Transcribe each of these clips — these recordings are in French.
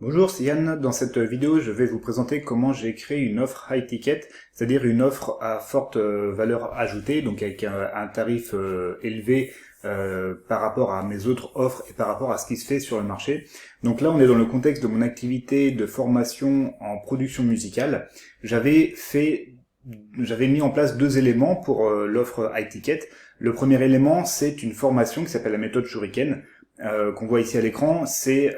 Bonjour, c'est Yann. Dans cette vidéo, je vais vous présenter comment j'ai créé une offre high ticket, c'est-à-dire une offre à forte valeur ajoutée, donc avec un tarif élevé par rapport à mes autres offres et par rapport à ce qui se fait sur le marché. Donc là, on est dans le contexte de mon activité de formation en production musicale. J'avais mis en place deux éléments pour l'offre high ticket. Le premier élément, c'est une formation qui s'appelle la méthode Shuriken, qu'on voit ici à l'écran. C'est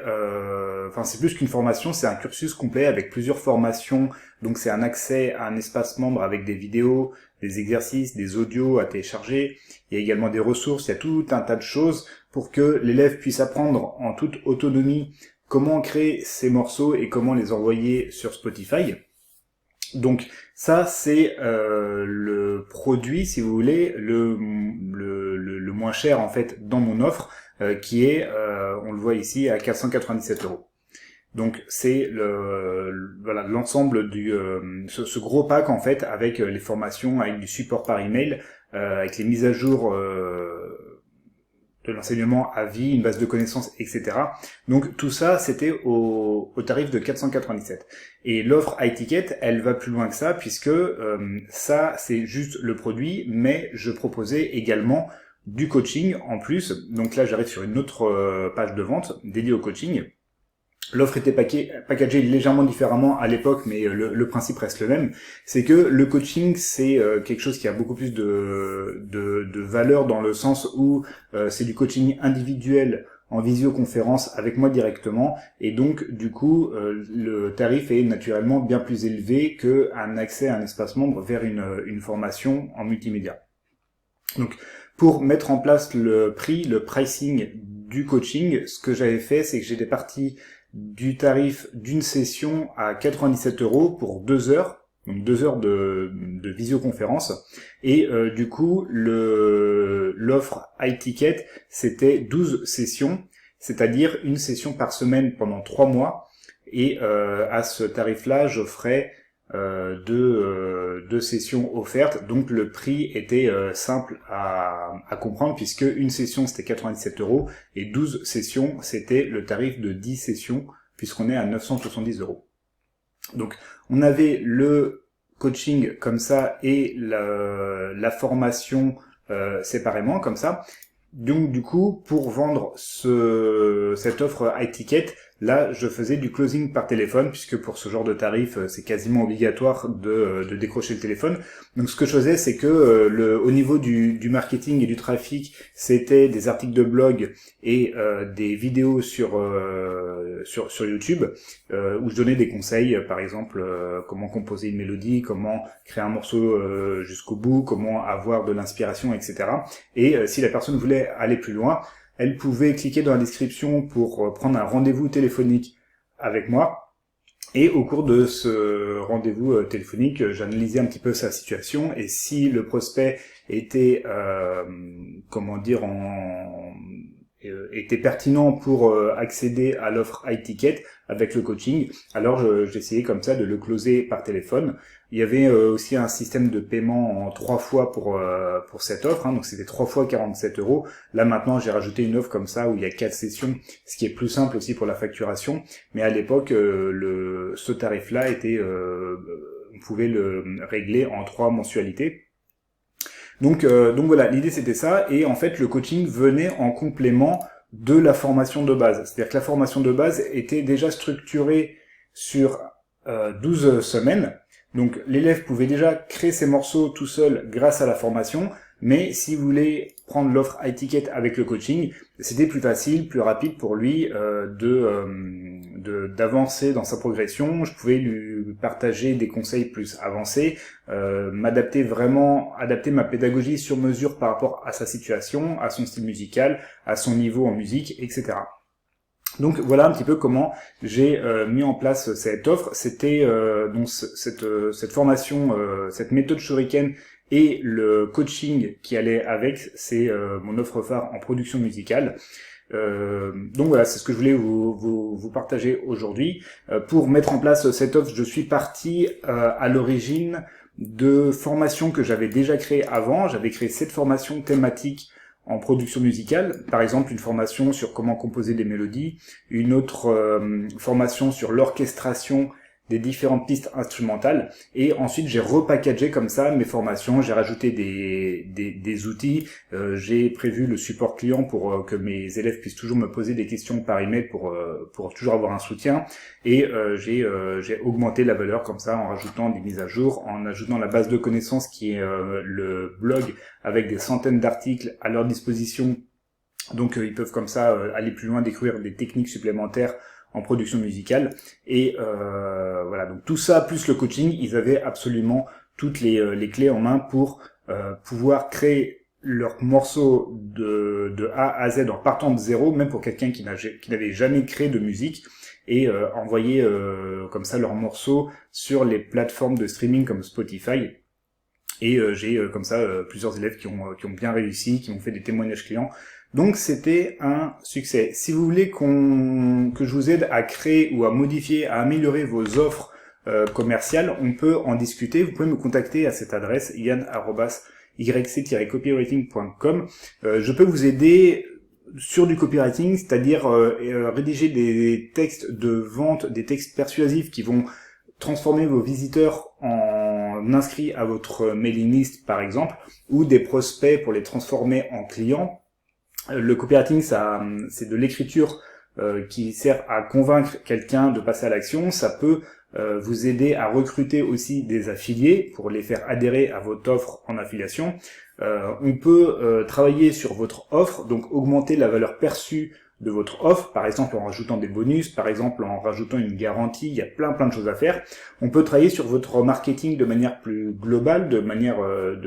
plus qu'une formation, c'est un cursus complet avec plusieurs formations. Donc c'est un accès à un espace membre avec des vidéos, des exercices, des audios à télécharger. Il y a également des ressources, il y a tout un tas de choses pour que l'élève puisse apprendre en toute autonomie comment créer ses morceaux et comment les envoyer sur Spotify. Donc ça, c'est le produit, si vous voulez, le moins cher en fait dans mon offre, qui est, on le voit ici, à 497 €. Donc c'est voilà l'ensemble du ce gros pack en fait, avec les formations, avec du support par email, avec les mises à jour de l'enseignement à vie, une base de connaissances, etc. Donc tout ça, c'était au tarif de 497. Et l'offre high ticket, elle va plus loin que ça, puisque ça, c'est juste le produit, mais je proposais également du coaching en plus. Donc là, j'arrive sur une autre page de vente dédiée au coaching. L'offre était packagée légèrement différemment à l'époque, mais le principe reste le même. C'est que le coaching, c'est quelque chose qui a beaucoup plus de valeur, dans le sens où c'est du coaching individuel en visioconférence avec moi directement, et donc du coup le tarif est naturellement bien plus élevé qu'un accès à un espace membre vers une formation en multimédia. Donc pour mettre en place le pricing du coaching, ce que j'avais fait, c'est que j'étais parti du tarif d'une session à 97 € pour 2 heures, donc 2 heures de visioconférence, et du coup l'offre high ticket, c'était 12 sessions, c'est-à-dire une session par semaine pendant 3 mois, et à ce tarif-là, j'offrais deux sessions offertes. Donc le prix était simple à comprendre, puisque une session c'était 97 € et 12 sessions c'était le tarif de 10 sessions, puisqu'on est à 970 €. Donc on avait le coaching comme ça et la formation séparément comme ça. Donc du coup, pour vendre cette offre high ticket, là je faisais du closing par téléphone, puisque pour ce genre de tarif, c'est quasiment obligatoire de décrocher le téléphone. Donc ce que je faisais, c'est que au niveau du marketing et du trafic, c'était des articles de blog et des vidéos sur YouTube, où je donnais des conseils, par exemple comment composer une mélodie, comment créer un morceau jusqu'au bout, comment avoir de l'inspiration, etc. Et si la personne voulait aller plus loin, elle pouvait cliquer dans la description pour prendre un rendez-vous téléphonique avec moi. Et au cours de ce rendez-vous téléphonique, j'analysais un petit peu sa situation, et si le prospect était, était pertinent pour accéder à l'offre high ticket avec le coaching, alors j'essayais comme ça de le closer par téléphone. Il y avait aussi un système de paiement en 3 fois pour cette offre, hein, donc c'était 3 fois 47 €. Là maintenant j'ai rajouté une offre comme ça où il y a 4 sessions, ce qui est plus simple aussi pour la facturation, mais à l'époque ce tarif-là était on pouvait le régler en 3 mensualités. Donc voilà, l'idée c'était ça, et en fait le coaching venait en complément de la formation de base. C'est-à-dire que la formation de base était déjà structurée sur 12 semaines, donc l'élève pouvait déjà créer ses morceaux tout seul grâce à la formation, mais si vous voulez prendre l'offre high ticket avec le coaching, c'était plus facile, plus rapide pour lui d'avancer dans sa progression. Je pouvais lui partager des conseils plus avancés, adapter ma pédagogie sur mesure par rapport à sa situation, à son style musical, à son niveau en musique, etc. Donc voilà un petit peu comment j'ai mis en place cette offre. C'était donc cette formation, cette méthode Shuriken et le coaching qui allait avec, c'est mon offre phare en production musicale. Donc voilà, c'est ce que je voulais vous partager aujourd'hui. Pour mettre en place cette offre, je suis parti à l'origine de formations que j'avais déjà créées avant. J'avais créé 7 formations thématiques en production musicale, par exemple une formation sur comment composer des mélodies, une autre formation sur l'orchestration des différentes pistes instrumentales, et ensuite j'ai repackagé comme ça mes formations, j'ai rajouté des outils, j'ai prévu le support client pour que mes élèves puissent toujours me poser des questions par email pour toujours avoir un soutien, et j'ai augmenté la valeur comme ça en rajoutant des mises à jour, en ajoutant la base de connaissances qui est le blog avec des centaines d'articles à leur disposition, donc ils peuvent comme ça aller plus loin, découvrir des techniques supplémentaires en production musicale, et voilà, donc tout ça plus le coaching, ils avaient absolument toutes les clés en main pour pouvoir créer leur morceau de A à Z en partant de zéro, même pour quelqu'un qui n'avait jamais créé de musique, et envoyer comme ça leur morceau sur les plateformes de streaming comme Spotify. Et j'ai comme ça plusieurs élèves qui ont bien réussi, qui m'ont fait des témoignages clients. Donc c'était un succès. Si vous voulez que je vous aide à créer ou à modifier, à améliorer vos offres commerciales, on peut en discuter. Vous pouvez me contacter à cette adresse yann@yc-copywriting.com. Je peux vous aider sur du copywriting, c'est-à-dire rédiger des textes de vente, des textes persuasifs qui vont transformer vos visiteurs en inscrits à votre mailing list par exemple, ou des prospects pour les transformer en clients. Le copywriting, c'est de l'écriture qui sert à convaincre quelqu'un de passer à l'action. Ça peut vous aider à recruter aussi des affiliés pour les faire adhérer à votre offre en affiliation. On peut travailler sur votre offre, donc augmenter la valeur perçue de votre offre, par exemple en rajoutant des bonus, par exemple en rajoutant une garantie. Il y a plein de choses à faire. On peut travailler sur votre marketing de manière plus globale,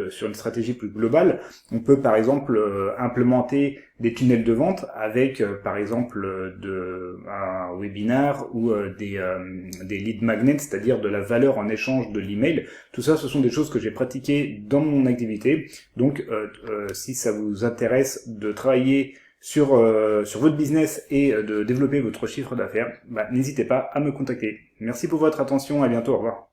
sur une stratégie plus globale. On peut par exemple implémenter des tunnels de vente avec par exemple un webinar ou des lead magnets, c'est-à-dire de la valeur en échange de l'email. Tout ça, ce sont des choses que j'ai pratiquées dans mon activité. Donc si ça vous intéresse de travailler sur votre business et de développer votre chiffre d'affaires, n'hésitez pas à me contacter. Merci pour votre attention, à bientôt, au revoir.